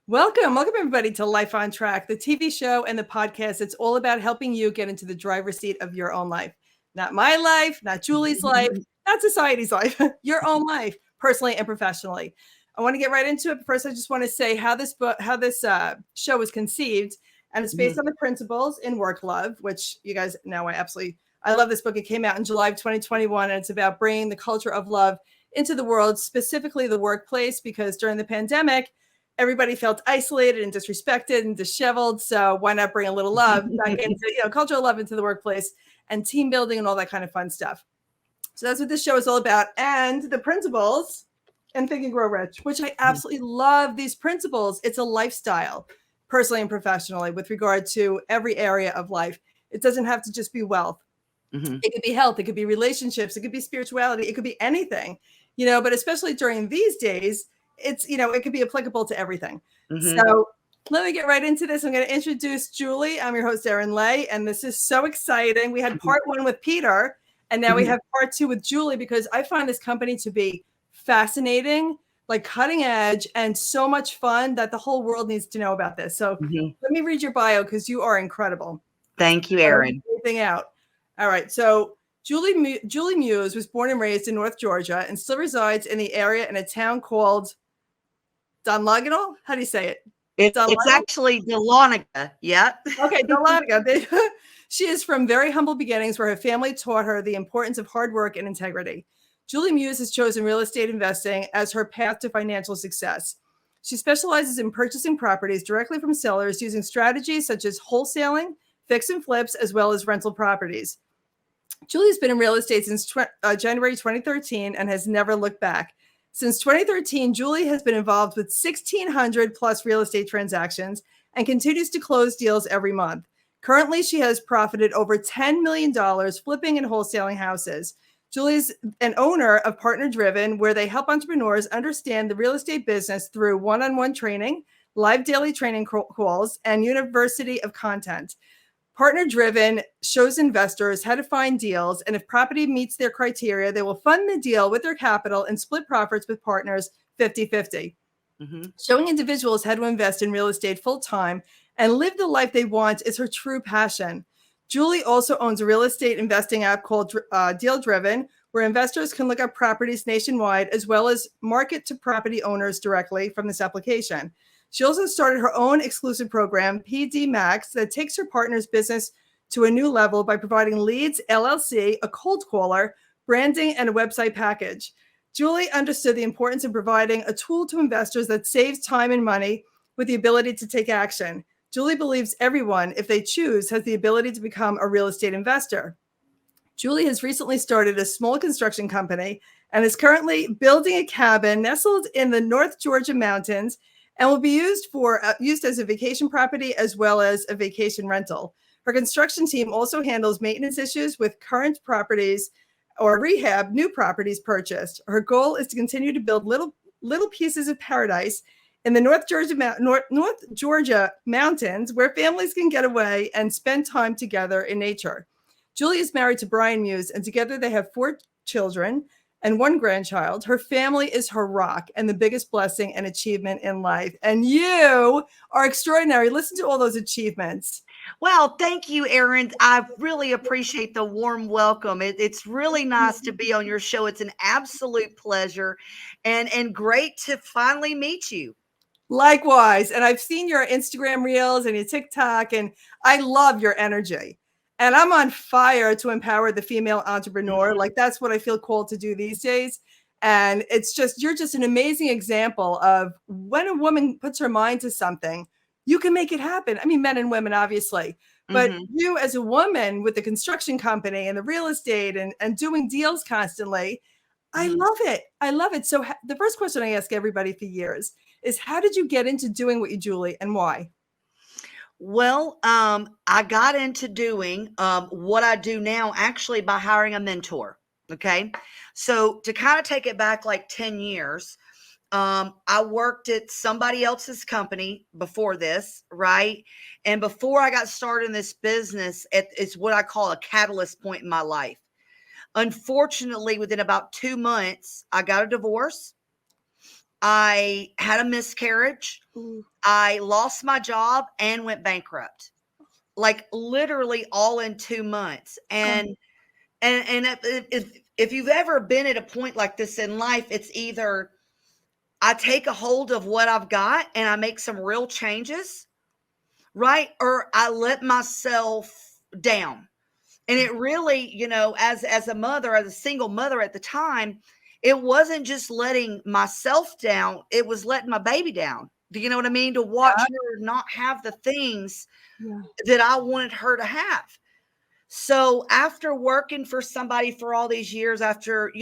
Welcome everybody to Life on Track, the TV show and the podcast. It's all about helping you get into the driver's seat of your own life. Not my life, not Julie's life, not society's life, your own life, personally and professionally. I want to get right into it. But first, I just want to say how this show was conceived, and it's based on the principles in Work Love, which you guys know I love this book. It came out in July of 2021, and it's about bringing the culture of love into the world, specifically the workplace, because during the pandemic, everybody felt isolated and disrespected and disheveled. So why not bring a little love back into, cultural love into the workplace and team building and all that kind of fun stuff. So that's what this show is all about. And the principles in Think and Grow Rich, which I absolutely love these principles. It's a lifestyle, personally and professionally, with regard to every area of life. It doesn't have to just be wealth. It could be health. It could be relationships. It could be spirituality. It could be anything, but especially during these days, it's, it could be applicable to everything. So let me get right into this. I'm going to introduce Julie. I'm your host, Erin Ley, and this is so exciting. We had part one with Peter, and now we have part two with Julie, because I find this company to be fascinating, like cutting edge, and so much fun that the whole world needs to know about this. So let me read your bio, because you are incredible. Thank you, Erin. Everything out. All right. So Julie Muse was born and raised in North Georgia and still resides in the area in a town called Dunloganal? How do you say it? It's actually Dahlonega. Yeah. Okay, Dahlonega. She is from very humble beginnings where her family taught her the importance of hard work and integrity. Julie Muse has chosen real estate investing as her path to financial success. She specializes in purchasing properties directly from sellers using strategies such as wholesaling, fix and flips, as well as rental properties. Julie's been in real estate since January 2013 and has never looked back. Since 2013, Julie has been involved with 1,600 plus real estate transactions and continues to close deals every month. Currently, she has profited over $10 million flipping and wholesaling houses. Julie's an owner of Partner Driven, where they help entrepreneurs understand the real estate business through one-on-one training, live daily training calls, and university of content. Partner Driven shows investors how to find deals, and if property meets their criteria, they will fund the deal with their capital and split profits with partners 50-50. Showing individuals how to invest in real estate full-time and live the life they want is her true passion. Julie also owns a real estate investing app called Deal Driven, where investors can look up properties nationwide as well as market to property owners directly from this application. She also started her own exclusive program, PD Max, that takes her partner's business to a new level by providing Leads LLC, a cold caller, branding, and a website package. Julie understood the importance of providing a tool to investors that saves time and money with the ability to take action. Julie believes everyone, if they choose, has the ability to become a real estate investor. Julie has recently started a small construction company and is currently building a cabin nestled in the North Georgia mountains and will be used as a vacation property as well as a vacation rental. Her construction team also handles maintenance issues with current properties or rehab new properties purchased. Her goal is to continue to build little pieces of paradise in the North Georgia mountains, where families can get away and spend time together in nature. Julie is married to Brian Muse, and together they have 4 children and 1 grandchild. Her family is her rock and the biggest blessing and achievement in life. And you are extraordinary. Listen to all those achievements. Well, thank you, Erin. I really appreciate the warm welcome. It's really nice to be on your show. It's an absolute pleasure and great to finally meet you. Likewise. And I've seen your Instagram reels and your TikTok, and I love your energy. And I'm on fire to empower the female entrepreneur. Like, that's what I feel called to do these days. And you're just an amazing example of when a woman puts her mind to something, you can make it happen. I mean, men and women, obviously, but you as a woman with the construction company and the real estate and doing deals constantly, I love it. I love it. So the first question I ask everybody for years is, how did you get into doing what you do, Julie, and why? Well, I got into doing what I do now actually by hiring a mentor. Okay. So to kind of take it back like 10 years, I worked at somebody else's company before this, right? And before I got started in this business, it's what I call a catalyst point in my life. Unfortunately, within about 2 months, I got a divorce. I had a miscarriage. Ooh. I lost my job and went bankrupt, like literally all in 2 months. And if you've ever been at a point like this in life, it's either I take a hold of what I've got and I make some real changes, right? Or I let myself down. And it really, as a mother, as a single mother at the time, it wasn't just letting myself down, it was letting my baby down. Do you know what I mean? To watch her not have the things that I wanted her to have. So after working for somebody for all these years, after,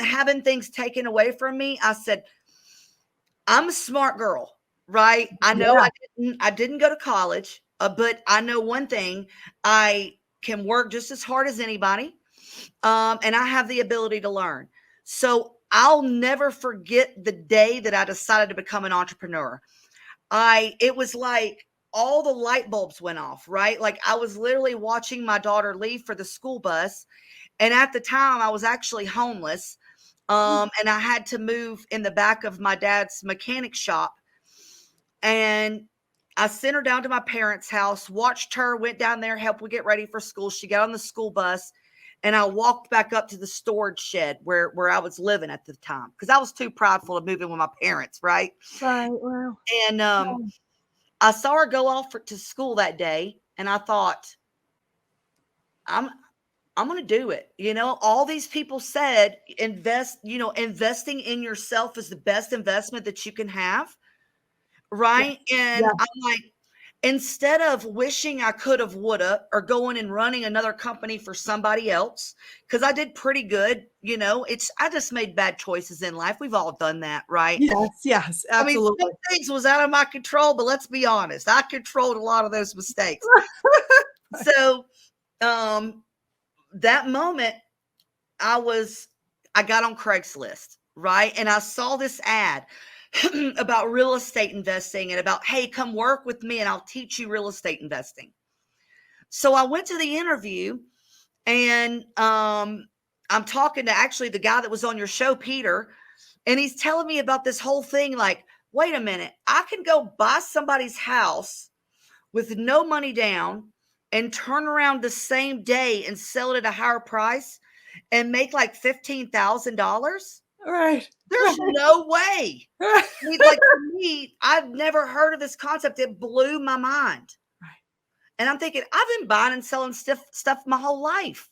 having things taken away from me, I said, I'm a smart girl, right? I know I didn't go to college, but I know one thing, I can work just as hard as anybody. And I have the ability to learn. So I'll never forget the day that I decided to become an entrepreneur. It was like all the light bulbs went off, right? Like I was literally watching my daughter leave for the school bus. And at the time I was actually homeless. And I had to move in the back of my dad's mechanic shop. And I sent her down to my parents' house, watched her, went down there, helped her get ready for school. She got on the school bus and I walked back up to the storage shed where I was living at the time. Cause I was too prideful to move in with my parents. Right. Right. Wow. And, I saw her go off to school that day and I thought, I'm going to do it. All these people said, investing in yourself is the best investment that you can have. Right. And I'm like, instead of wishing I could have, woulda, or going and running another company for somebody else, because I did pretty good, I just made bad choices in life. We've all done that, right? Yes, absolutely. I mean, some things was out of my control, but let's be honest, I controlled a lot of those mistakes. So, that moment, I got on Craigslist, right? And I saw this ad about real estate investing and about, hey, come work with me and I'll teach you real estate investing. So I went to the interview and I'm talking to actually the guy that was on your show, Peter, and he's telling me about this whole thing. Like, wait a minute, I can go buy somebody's house with no money down and turn around the same day and sell it at a higher price and make like $15,000. Right. There's no way. I mean, like for me, I've never heard of this concept. It blew my mind. Right. And I'm thinking, I've been buying and selling stuff my whole life.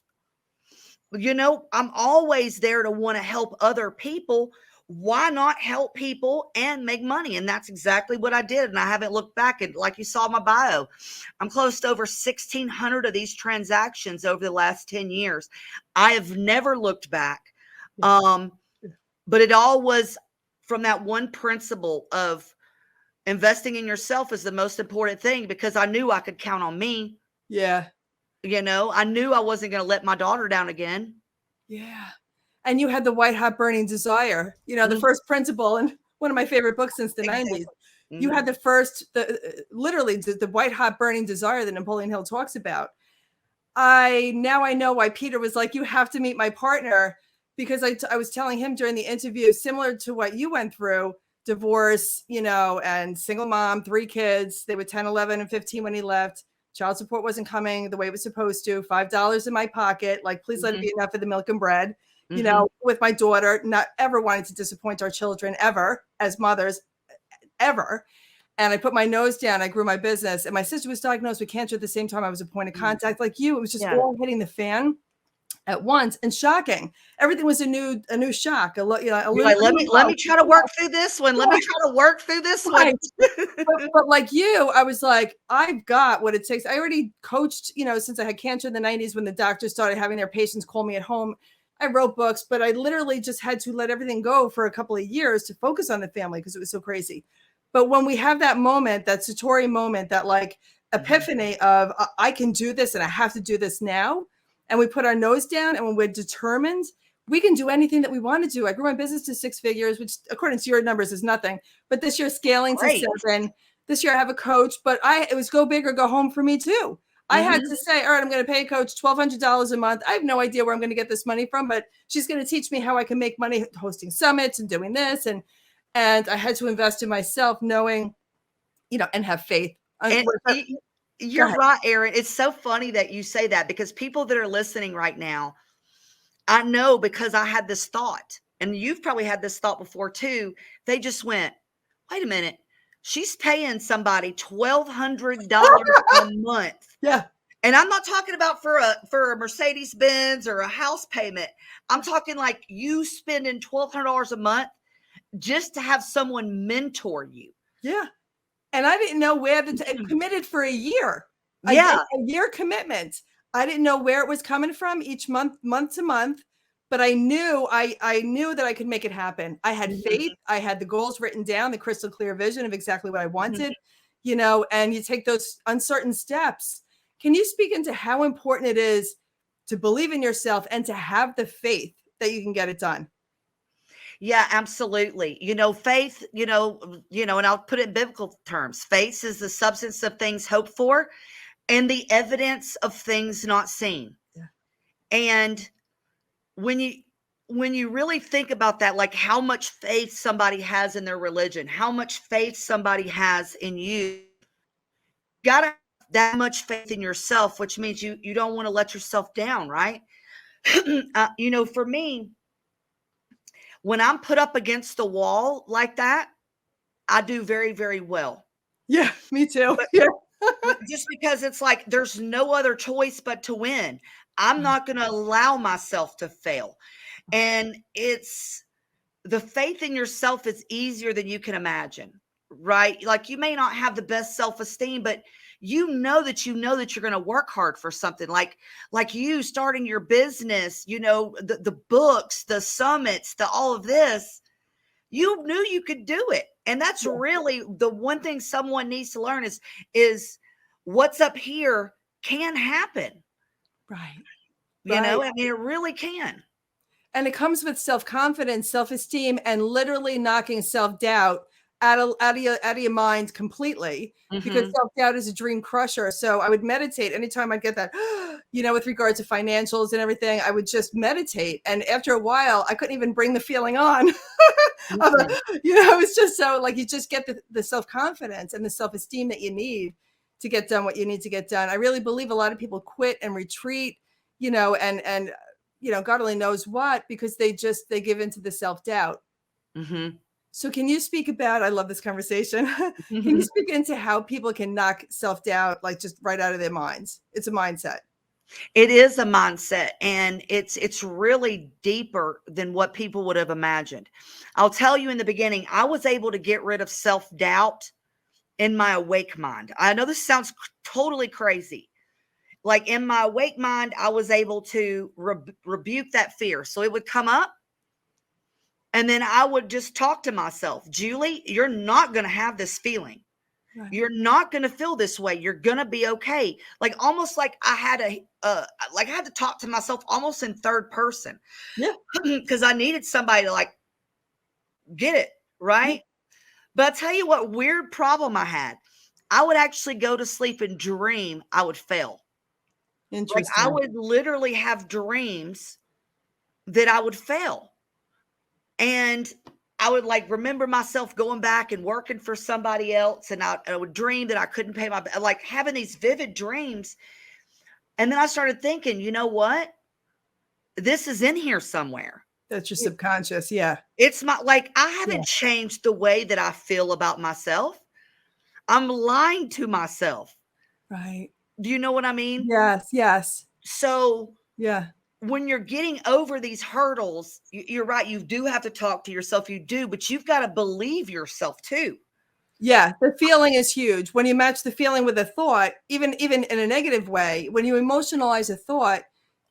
I'm always there to want to help other people. Why not help people and make money? And that's exactly what I did. And I haven't looked back. And like you saw in my bio, I'm close to over 1,600 of these transactions over the last 10 years. I have never looked back. But it all was from that one principle of investing in yourself is the most important thing, because I knew I could count on me. Yeah. I knew I wasn't going to let my daughter down again. Yeah. And you had the white hot burning desire, the first principle, and one of my favorite books since the 90s. You had literally the white hot burning desire that Napoleon Hill talks about. I know why Peter was like, you have to meet my partner, because I was telling him during the interview, similar to what you went through, divorce, and single mom, 3 kids. They were 10, 11, and 15 when he left. Child support wasn't coming the way it was supposed to. $5 in my pocket. Like, please let it be enough for the milk and bread. With my daughter, not ever wanting to disappoint our children ever as mothers, ever. And I put my nose down. I grew my business. And my sister was diagnosed with cancer at the same time. I was a point of contact like you. It was just all hitting the fan at once, and shocking. Everything was a new shock. Let me try to work through this one. Let me try to work through this one. but like you, I was like, I've got what it takes. I already coached, since I had cancer in the 90s, when the doctors started having their patients call me at home. I wrote books, but I literally just had to let everything go for a couple of years to focus on the family because it was so crazy. But when we have that moment, that Satori moment, that like epiphany of I can do this and I have to do this now. And we put our nose down, and when we're determined, we can do anything that we want to do. I grew my business to 6 figures, which according to your numbers is nothing. But this year scaling to 7. This year I have a coach, but it was go big or go home for me too. I had to say, all right, I'm going to pay a coach $1,200 a month. I have no idea where I'm going to get this money from, but she's going to teach me how I can make money hosting summits and doing this. And I had to invest in myself, knowing, and have faith. And you're right, Erin. It's so funny that you say that, because people that are listening right now, I know, because I had this thought, and you've probably had this thought before too. They just went, wait a minute. She's paying somebody $1,200 a month. Yeah. And I'm not talking about for a Mercedes Benz or a house payment. I'm talking like you spending $1,200 a month just to have someone mentor you. Yeah. And I didn't know where committed for a year. Yeah. A year commitment. I didn't know where it was coming from each month to month, but I knew I knew that I could make it happen. I had faith. I had the goals written down, the crystal clear vision of exactly what I wanted, and you take those uncertain steps. Can you speak into how important it is to believe in yourself and to have the faith that you can get it done? Yeah, absolutely. Faith, and I'll put it in biblical terms. Faith is the substance of things hoped for and the evidence of things not seen. Yeah. And when you really think about that, like how much faith somebody has in their religion, how much faith somebody has in you, got to have that much faith in yourself, which means you don't want to let yourself down, right? For me, when I'm put up against the wall like that, I do very, very well. Yeah, me too. Yeah. Just because it's like there's no other choice but to win. I'm not going to allow myself to fail. And it's the faith in yourself is easier than you can imagine, right? Like you may not have the best self-esteem, but you know that you're going to work hard for something like you starting your business, the books, the summits, all of this, you knew you could do it. And that's really the one thing someone needs to learn is what's up here can happen. Right. I mean, it really can. And it comes with self-confidence, self-esteem, and literally knocking self-doubt out of your mind completely, because self-doubt is a dream crusher. So I would meditate anytime I'd get that, with regards to financials and everything, I would just meditate. And after a while, I couldn't even bring the feeling on. It's just so like, you just get the self-confidence and the self-esteem that you need to get done what you need to get done. I really believe a lot of people quit and retreat, and God only knows what, because they give into the self-doubt. So can you speak about, I love this conversation. Can you speak into how people can knock self-doubt, like just right out of their minds? It's a mindset. It is a mindset, and it's really deeper than what people would have imagined. I'll tell you, in the beginning, I was able to get rid of self-doubt in my awake mind. I know this sounds totally crazy. Like in my awake mind, I was able to rebuke that fear. So it would come up, and then I would just talk to myself, Julie, you're not going to have this feeling. Right. You're not going to feel this way. You're going to be okay. Like almost like I had to talk to myself almost in third person. Yeah. Because I needed somebody to like get it. Right. Yeah. But I'll tell you what weird problem I had. I would actually go to sleep and dream I would fail. Interesting. Like I would literally have dreams that I would fail. And I would like remember myself going back and working for somebody else. And I would dream that I couldn't pay like having these vivid dreams. And then I started thinking, you know what? This is in here somewhere. That's your subconscious. Yeah. It's I haven't changed the way that I feel about myself. I'm lying to myself. Right. Do you know what I mean? Yes. Yes. So yeah. When you're getting over these hurdles, you're right. You do have to talk to yourself. You do, but you've got to believe yourself too. Yeah. The feeling is huge. When you match the feeling with a thought, even in a negative way, when you emotionalize a thought,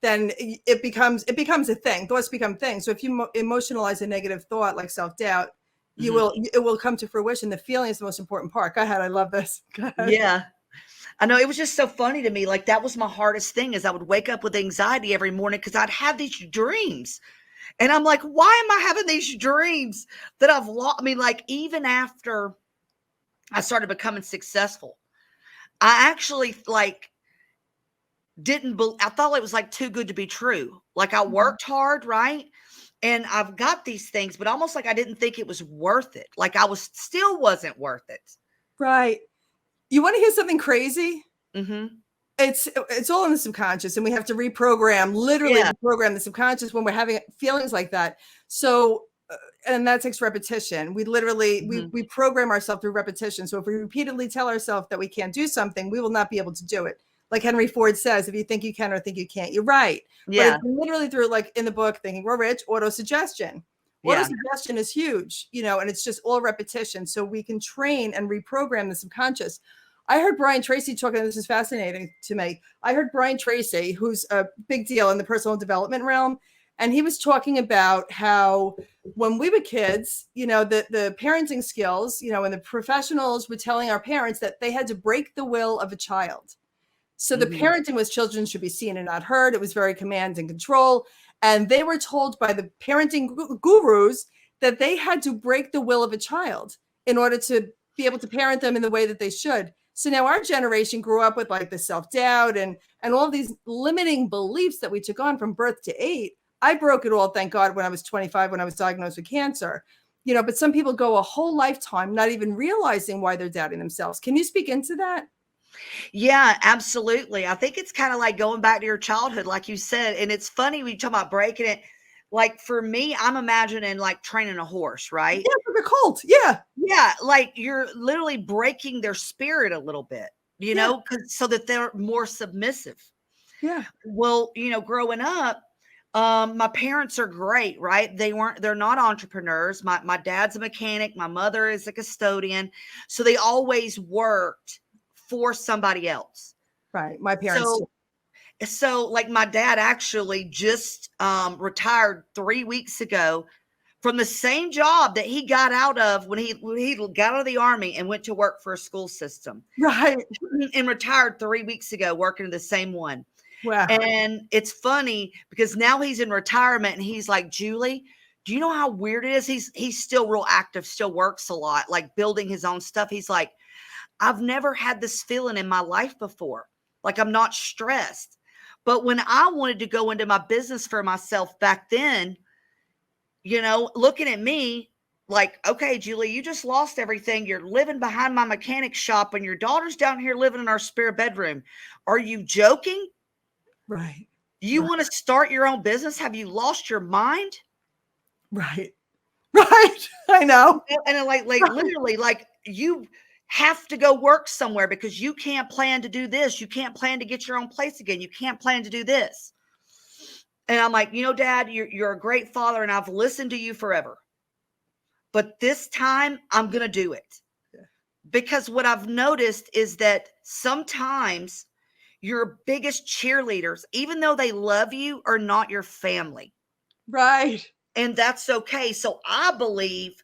then it becomes a thing. Thoughts become things. So if you emotionalize a negative thought like self-doubt, it will come to fruition. The feeling is the most important part. Go ahead. I love this. Go ahead. Yeah. I know, it was just so funny to me. Like that was my hardest thing, is I would wake up with anxiety every morning because I'd have these dreams. And I'm like, why am I having these dreams that I've lost? I mean, like even after I started becoming successful, I actually I thought it was like too good to be true. Like I worked hard, right? And I've got these things, but almost like I didn't think it was worth it. Like still wasn't worth it. Right. You want to hear something crazy? Mm-hmm. It's all in the subconscious, and we have to literally Yeah. reprogram the subconscious when we're having feelings like that. So, and that takes repetition. We literally we program ourselves through repetition. So if we repeatedly tell ourselves that we can't do something, we will not be able to do it. Like Henry Ford says, if you think you can or think you can't, you're right. Yeah. But it's literally through, like in the book, Thinking We're Rich, autosuggestion. Yeah. Autosuggestion is huge, and it's just all repetition. So we can train and reprogram the subconscious. I heard Brian Tracy talking, this is fascinating to me. I heard Brian Tracy, who's a big deal in the personal development realm, and he was talking about how when we were kids, the parenting skills, and the professionals were telling our parents that they had to break the will of a child. So the parenting was children should be seen and not heard. It was very command and control. And they were told by the parenting gurus that they had to break the will of a child in order to be able to parent them in the way that they should. So now our generation grew up with like the self-doubt and all these limiting beliefs that we took on from birth to 8. I broke it all, thank God, when I was 25, when I was diagnosed with cancer. But some people go a whole lifetime not even realizing why they're doubting themselves. Can you speak into that? Yeah, absolutely. I think it's kind of like going back to your childhood, like you said. And it's funny when you talk about breaking it. Like for me, I'm imagining like training a horse, right? Yeah, like a colt. Yeah. Yeah, like you're literally breaking their spirit a little bit, so that they're more submissive. Yeah. Well, growing up, my parents are great, right? They're not entrepreneurs. My dad's a mechanic, my mother is a custodian. So they always worked for somebody else. Right. My parents too. So like my dad actually just retired 3 weeks ago from the same job that he got out of when he got out of the Army and went to work for a school system. Right. And retired 3 weeks ago working the same one. Wow. And it's funny because now he's in retirement and he's like, Julie, do you know how weird it is? He's still real active, still works a lot, like building his own stuff. He's like, I've never had this feeling in my life before. Like I'm not stressed. But when I wanted to go into my business for myself back then, looking at me like, okay, Julie, you just lost everything. You're living behind my mechanic shop and your daughter's down here living in our spare bedroom. Are you joking? Right. You want to start your own business? Have you lost your mind? Right. Right. I know. And like literally, like you have to go work somewhere because you can't plan to do this. You can't plan to get your own place again. You can't plan to do this. And I'm like, Dad, you're a great father and I've listened to you forever. But this time I'm going to do it. Yeah. Because what I've noticed is that sometimes your biggest cheerleaders, even though they love you, are not your family. Right. And that's okay. So I believe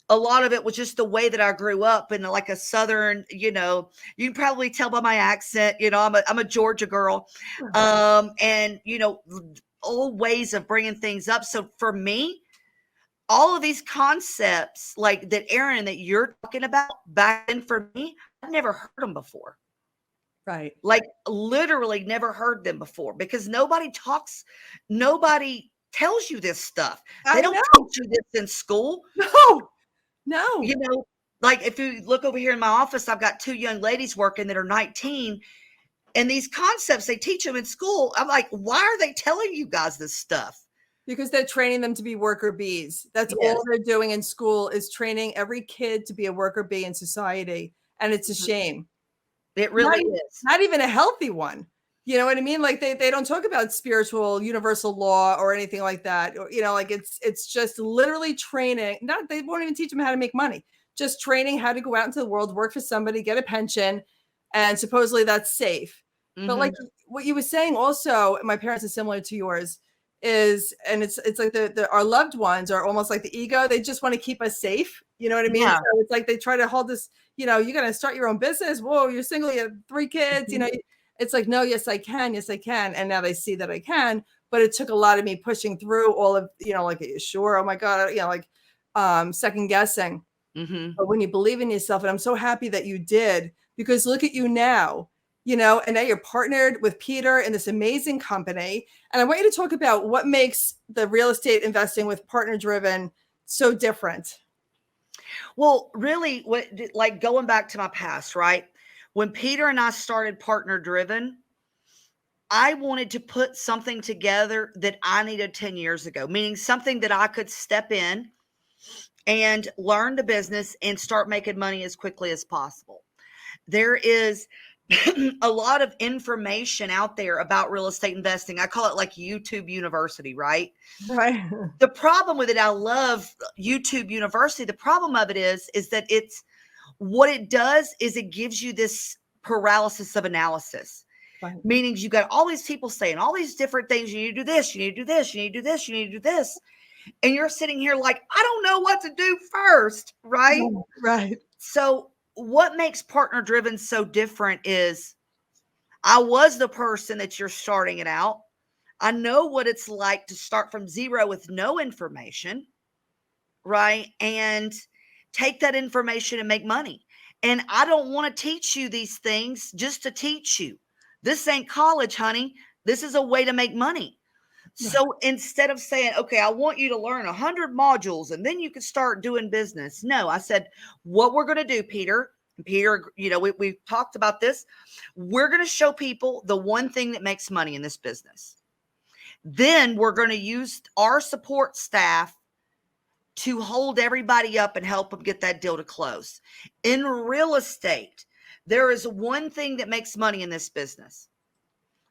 a lot of it was just the way that I grew up in like a Southern, you can probably tell by my accent, I'm a Georgia girl. And, old ways of bringing things up. So for me, all of these concepts like that, Erin, that you're talking about back then, for me, I've never heard them before. Right. Like literally never heard them before because nobody tells you this stuff. They don't teach you this in school. No. Like if you look over here in my office, I've got 2 young ladies working that are 19. And these concepts, they teach them in school. I'm like, why are they telling you guys this stuff? Because they're training them to be worker bees. That's all they're doing in school is training every kid to be a worker bee in society. And it's a shame. It really is. Not even a healthy one. You know what I mean? Like they don't talk about spiritual universal law or anything like that. Like it's just literally training. They won't even teach them how to make money. Just training how to go out into the world, work for somebody, get a pension. And supposedly that's safe. Mm-hmm. But like what you were saying also, my parents are similar to yours, and it's like our loved ones are almost like the ego. They just want to keep us safe. You know what I mean? Yeah. So it's like they try to hold this, you're going to start your own business. Whoa, you're single, you have 3 kids, it's like, no, yes, I can. Yes, I can. And now they see that I can, but it took a lot of me pushing through all of, like, are you sure? Oh my God. Second guessing. Mm-hmm. But when you believe in yourself, and I'm so happy that you did, because look at you now, and now you're partnered with Peter in this amazing company. And I want you to talk about what makes the real estate investing with partner driven so different. Well, really, like going back to my past, right? When Peter and I started Partner Driven, I wanted to put something together that I needed 10 years ago, meaning something that I could step in and learn the business and start making money as quickly as possible. There is a lot of information out there about real estate investing. I call it like YouTube University, right? Right. The problem with it, I love YouTube University. The problem of it is that what it does is it gives you this paralysis of analysis. Right. Meaning you got all these people saying all these different things. You need to do this, you need to do this, you need to do this, you need to do this. And you're sitting here like, I don't know what to do first, right? Right. So what makes Partner Driven so different is I was the person that you're starting it out. I know what it's like to start from zero with no information, right? And take that information and make money. And I don't want to teach you these things just to teach you. This ain't college, honey. This is a way to make money. So instead of saying, okay, I want you to learn 100 modules and then you can start doing business. No, I said, what we're going to do, Peter, we've talked about this. We're going to show people the one thing that makes money in this business. Then we're going to use our support staff to hold everybody up and help them get that deal to close. In real estate, there is one thing that makes money in this business.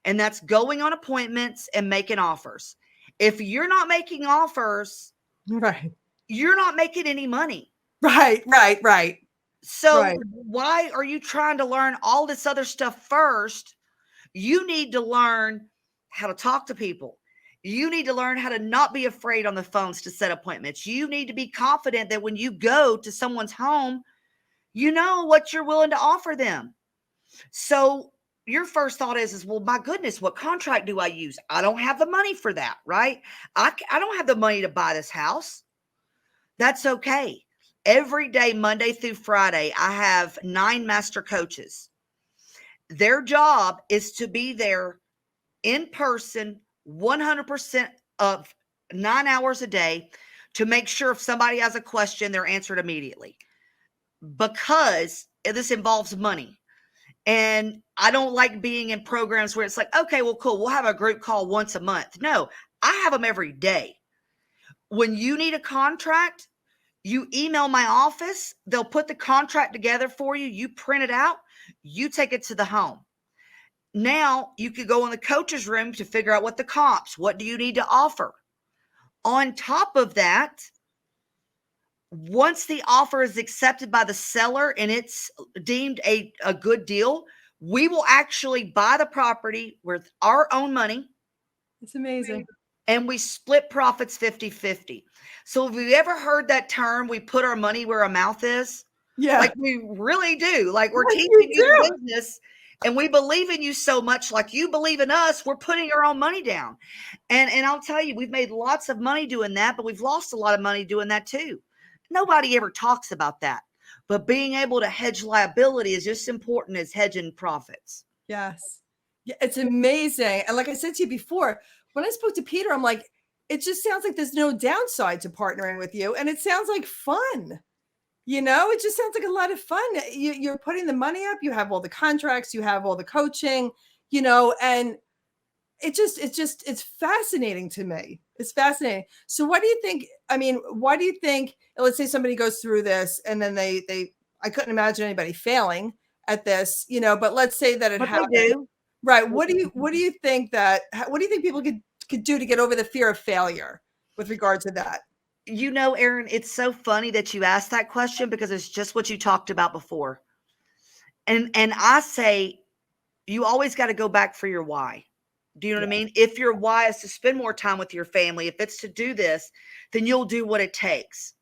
And that's going on appointments and making offers. If you're not making offers, Right. you're not making any money. Right. So why are you trying to learn all this other stuff first? You need to learn how to talk to people. You need to learn how to not be afraid on the phones to set appointments. You need to be confident that when you go to someone's home, you know what you're willing to offer them. So your first thought is, well, my goodness, what contract do I use? I don't have the money for that, right? I don't have the money to buy this house. That's okay. Every day, Monday through Friday, I have 9 master coaches. Their job is to be there in person 100% of 9 hours a day to make sure if somebody has a question, they're answered immediately, because this involves money. And I don't like being in programs where it's like, okay, well, cool, we'll have a group call once a month. No, I have them every day. When you need a contract, you email my office. They'll put the contract together for you. You print it out. You take it to the home. Now you could go in the coach's room to figure out what the comps, what do you need to offer? On top of that, once the offer is accepted by the seller and it's deemed a good deal, we will actually buy the property with our own money. It's amazing. And we split profits 50-50. So have you ever heard that term, we put our money where our mouth is? Yeah. Like we really do. Like we're teaching you the business and we believe in you so much, like you believe in us, we're putting our own money down. And I'll tell you, we've made lots of money doing that, but we've lost a lot of money doing that too. Nobody ever talks about that, but being able to hedge liability is just as important as hedging profits. Yes. Yeah, it's amazing. And like I said to you before, when I spoke to Peter, I'm like, it just sounds like there's no downside to partnering with you. And it sounds like fun. It just sounds like a lot of fun. You're putting the money up, you have all the contracts, you have all the coaching, and it's fascinating to me. It's fascinating. So what do you think? I mean, why do you think, let's say somebody goes through this and then I couldn't imagine anybody failing at this, but let's say that it happened. Right. What do you think people could do to get over the fear of failure with regard to that? Erin, it's so funny that you asked that question because it's just what you talked about before. And I say, you always got to go back for your why. Do you know what I mean? If your why is to spend more time with your family, if it's to do this, then you'll do what it takes.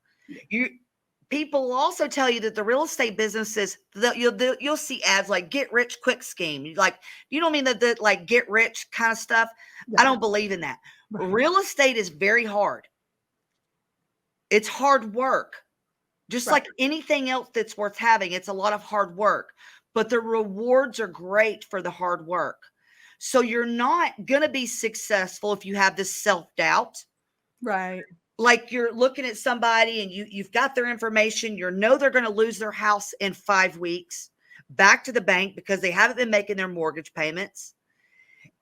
People will also tell you that the real estate businesses, you'll see ads like get rich quick scheme. Like, you know what I mean? That like get rich kind of stuff. Yeah. I don't believe in that. Right. Real estate is very hard. It's hard work. Just like anything else that's worth having, it's a lot of hard work. but the rewards are great for the hard work. So you're not going to be successful if you have this self-doubt. Right. Like you're looking at somebody and you've got their information, they're going to lose their house in 5 weeks back to the bank because they haven't been making their mortgage payments.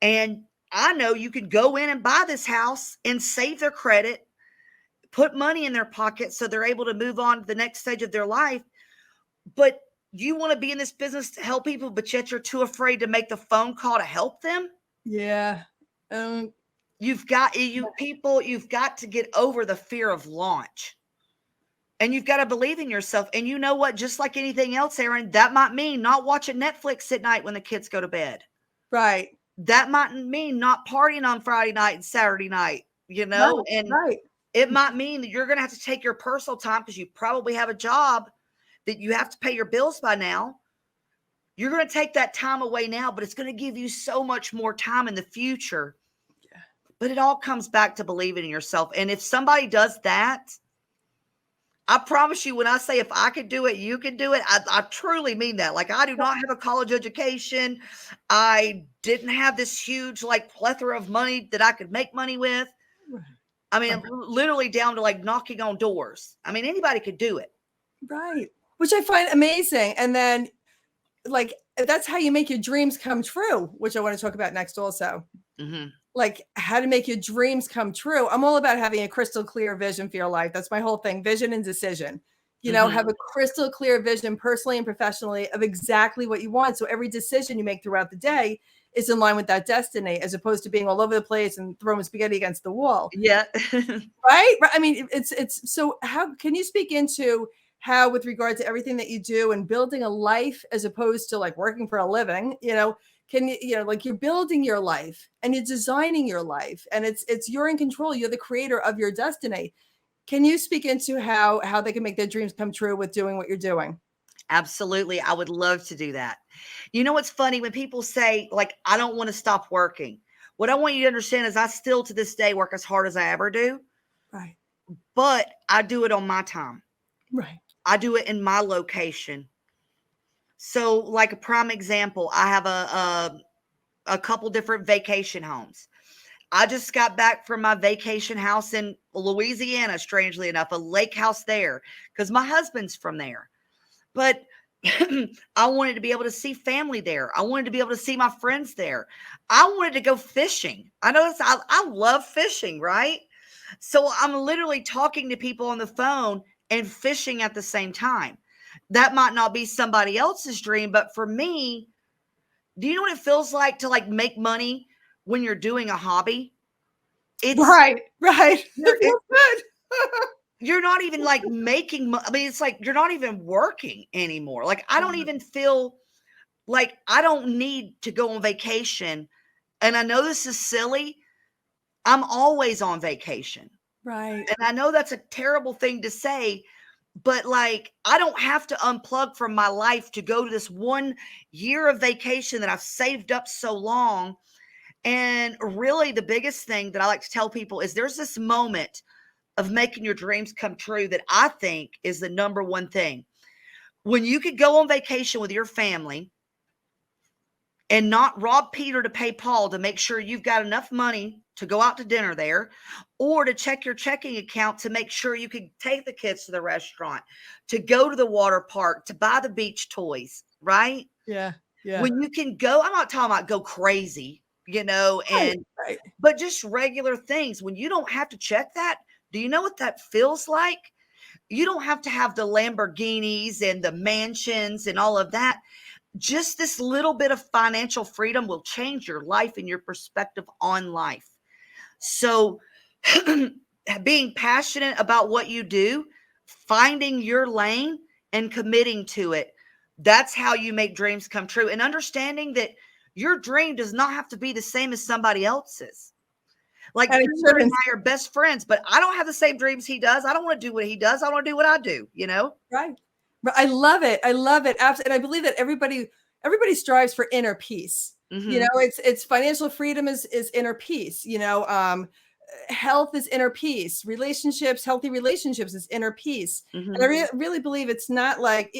And I know you can go in and buy this house and save their credit, put money in their pocket so they're able to move on to the next stage of their life. But you want to be in this business to help people, but yet you're too afraid to make the phone call to help them. Yeah. You've got to get over the fear of launch. And you've got to believe in yourself. And you know what? Just like anything else, Erin, that might mean not watching Netflix at night when the kids go to bed. Right. That might mean not partying on Friday night and Saturday night, Right. and Right. it might mean that you're going to have to take your personal time because you probably have a job that you have to pay your bills by now. You're going to take that time away now, but it's going to give you so much more time in the future. Yeah. But it all comes back to believing in yourself. And if somebody does that, I promise you, when I say if I could do it, you can do it, I truly mean that. Like, I do not have a college education. I didn't have this huge, like, plethora of money that I could make money with. I mean, literally down to like knocking on doors. I mean, anybody could do it. Right. Which I find amazing. And then, like, that's how you make your dreams come true, which I want to talk about next also. Mm-hmm. Like how to make your dreams come true. I'm all about having a crystal clear vision for your life. That's my whole thing. Vision and decision. Have a crystal clear vision personally and professionally of exactly what you want. So every decision you make throughout the day is in line with that destiny, as opposed to being all over the place and throwing spaghetti against the wall. Yeah. Right. I mean, it's so how can you speak into how, with regard to everything that you do and building a life as opposed to like working for a living, can you, like you're building your life and you're designing your life and it's you're in control. You're the creator of your destiny. Can you speak into how they can make their dreams come true with doing what you're doing? Absolutely. I would love to do that. You know, what's funny when people say like, I don't want to stop working. What I want you to understand is I still to this day work as hard as I ever do. Right. But I do it on my time. Right. I do it in my location. So like a prime example, I have a couple different vacation homes. I just got back from my vacation house in Louisiana, strangely enough, a lake house there, because my husband's from there. But I wanted to be able to see family there. I wanted to be able to see my friends there. I wanted to go fishing. I love fishing, right? So I'm literally talking to people on the phone and fishing at the same time. That might not be somebody else's dream, but for me, do you know what it feels like to like make money when you're doing a hobby? It's right. You're not even like making I mean, it's like you're not even working anymore. Like I don't even feel like I don't need to go on vacation. And I know this is silly. I'm always on vacation. Right. And I know that's a terrible thing to say, but like I don't have to unplug from my life to go to this 1 year of vacation that I've saved up so long. And really the biggest thing that I like to tell people is there's this moment of making your dreams come true that I think is the number one thing. When you could go on vacation with your family and not rob Peter to pay Paul to make sure you've got enough money to go out to dinner there, or to check your checking account to make sure you could take the kids to the restaurant, to go to the water park, to buy the beach toys, right? Yeah. Yeah. When you can go, I'm not talking about go crazy, and right. But just regular things. When you don't have to check that, do you know what that feels like? You don't have to have the Lamborghinis and the mansions and all of that. Just this little bit of financial freedom will change your life and your perspective on life. So being passionate about what you do, finding your lane and committing to it, that's how you make dreams come true. And understanding that your dream does not have to be the same as somebody else's. Like Peter and I are best friends, but I don't have the same dreams he does. I don't want to do what he does. I want to do what I do, Right. I love it. I love it. Absolutely. And I believe that everybody strives for inner peace. Mm-hmm. It's financial freedom is inner peace. Health is inner peace. Relationships, healthy relationships is inner peace. Mm-hmm. And I really believe it's not like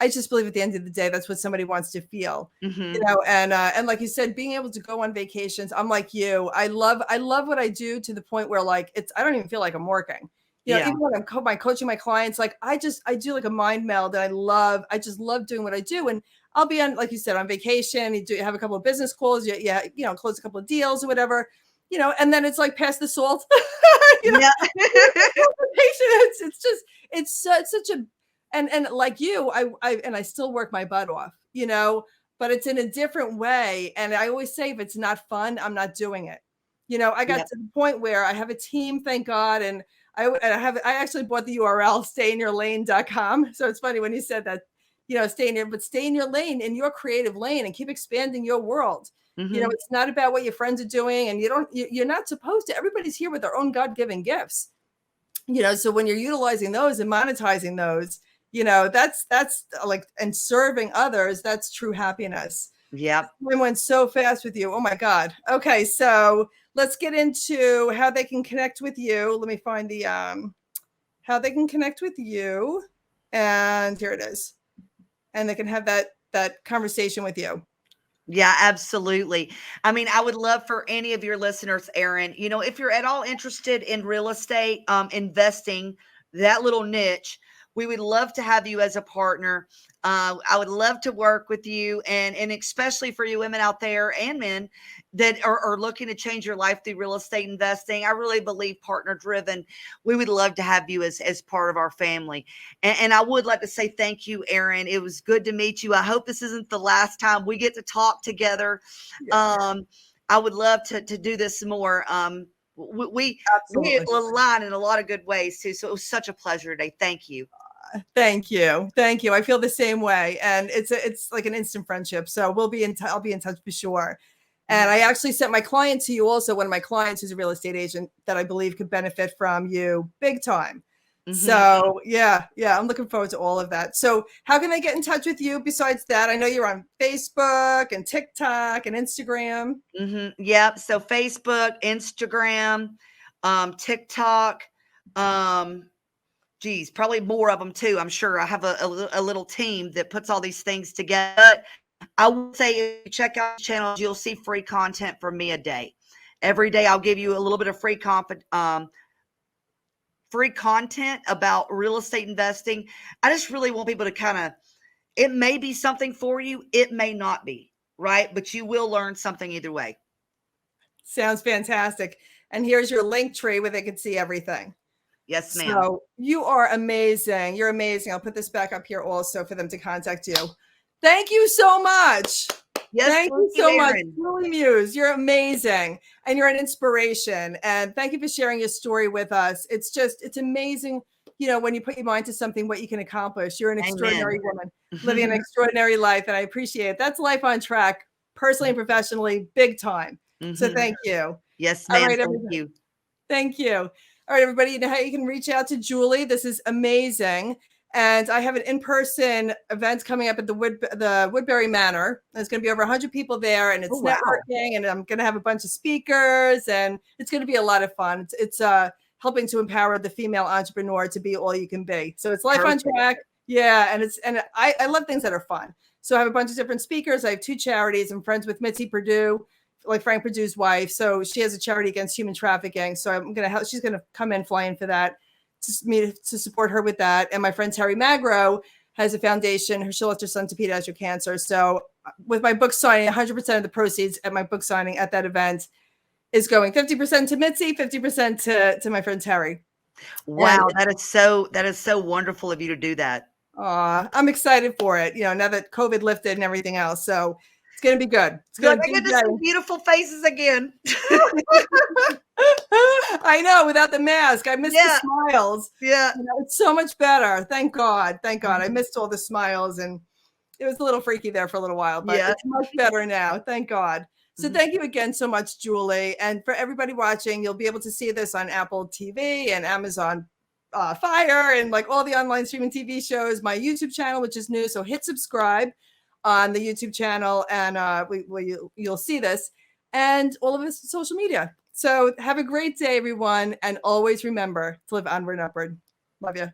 I just believe at the end of the day, that's what somebody wants to feel, Mm-hmm. and like you said, being able to go on vacations. I'm like you. I love what I do to the point where like I don't even feel like I'm working. Yeah. Even when I'm coaching my clients, like I do like a mind meld that I just love doing what I do. And I'll be on, like you said, on vacation, you have a couple of business calls, close a couple of deals or whatever, and then it's like pass the salt, Yeah. it's just, it's such a, and like you, I still work my butt off, but it's in a different way. And I always say, if it's not fun, I'm not doing it. I got Yep. to the point where I have a team, thank God. And I actually bought the URL stayinyourlane.com. So it's funny when you said that, stay in your lane, in your creative lane, and keep expanding your world. Mm-hmm. It's not about what your friends are doing, and you're not supposed to. Everybody's here with their own God-given gifts. So when you're utilizing those and monetizing those, that's like, and serving others, that's true happiness. Yep. Time went so fast with you. Oh my God. Okay. So let's get into how they can connect with you. Let me find the, how they can connect with you. And here it is. And they can have that conversation with you. Yeah, absolutely. I mean, I would love for any of your listeners, Erin, if you're at all interested in real estate, investing, that little niche, we would love to have you as a partner. I would love to work with you, and especially for you women out there and men that are looking to change your life through real estate investing. I really believe partner driven. We would love to have you as part of our family. And I would like to say thank you, Erin. It was good to meet you. I hope this isn't the last time we get to talk together. Yeah. I would love to do this more. We Absolutely. align in a lot of good ways too. So it was such a pleasure today. Thank you. Thank you. Thank you. I feel the same way. And it's like an instant friendship. So I'll be in touch for sure. And I actually sent my client to you also, one of my clients who's a real estate agent that I believe could benefit from you big time. Mm-hmm. So yeah, I'm looking forward to all of that. So how can they get in touch with you besides that? I know you're on Facebook and TikTok and Instagram. Mm-hmm. Yep. So Facebook, Instagram, TikTok, probably more of them too. I'm sure I have a little team that puts all these things together. I would say if you check out the channels, you'll see free content from me a day. Every day I'll give you a little bit of free content about real estate investing. I just really want people to it may be something for you. It may not be, right? But you will learn something either way. Sounds fantastic. And here's your link tree where they can see everything. Yes, ma'am. So you are amazing. You're amazing. I'll put this back up here also for them to contact you. Thank you so much. Yes, thank you so much, Erin. Julie Muse. You're amazing. And you're an inspiration. And thank you for sharing your story with us. It's amazing, when you put your mind to something, what you can accomplish. You're an extraordinary woman living an extraordinary life. And I appreciate it. That's life on track, personally and professionally, big time. Mm-hmm. So thank you. Yes, ma'am. Right, thank you. Thank you. All right, everybody, you know how you can reach out to Julie. This is amazing. And I have an in-person event coming up at the Woodbury Manor. There's going to be over 100 people there, and it's networking, and I'm going to have a bunch of speakers, and it's going to be a lot of fun. It's helping to empower the female entrepreneur to be all you can be. So it's life on track. Yeah, and I love things that are fun. So I have a bunch of different speakers. I have 2 charities. I'm friends with Mitzi Perdue, like Frank Perdue's wife. So she has a charity against human trafficking. So she's going to come in, fly in for that, to support her with that. And my friend Terry Magro has a foundation. She'll let her son to pediatric cancer. So with my book signing, 100% of the proceeds at my book signing at that event is going 50% to Mitzi, 50% to my friend Terry. Wow. And that is so wonderful of you to do that. I'm excited for it. Now that COVID lifted and everything else. So it's going to be good. It's going to get to see beautiful faces again. I know, without the mask. I miss the smiles. Yeah. It's so much better. Thank God. Thank God. I missed all the smiles, and it was a little freaky there for a little while, but it's much better now. Thank God. So thank you again so much, Julie. And for everybody watching, you'll be able to see this on Apple TV and Amazon Fire and like all the online streaming TV shows, my YouTube channel, which is new. So hit subscribe on the YouTube channel, and you'll see this, and all of us social media. So have a great day, everyone. And always remember to live onward and upward. Love you.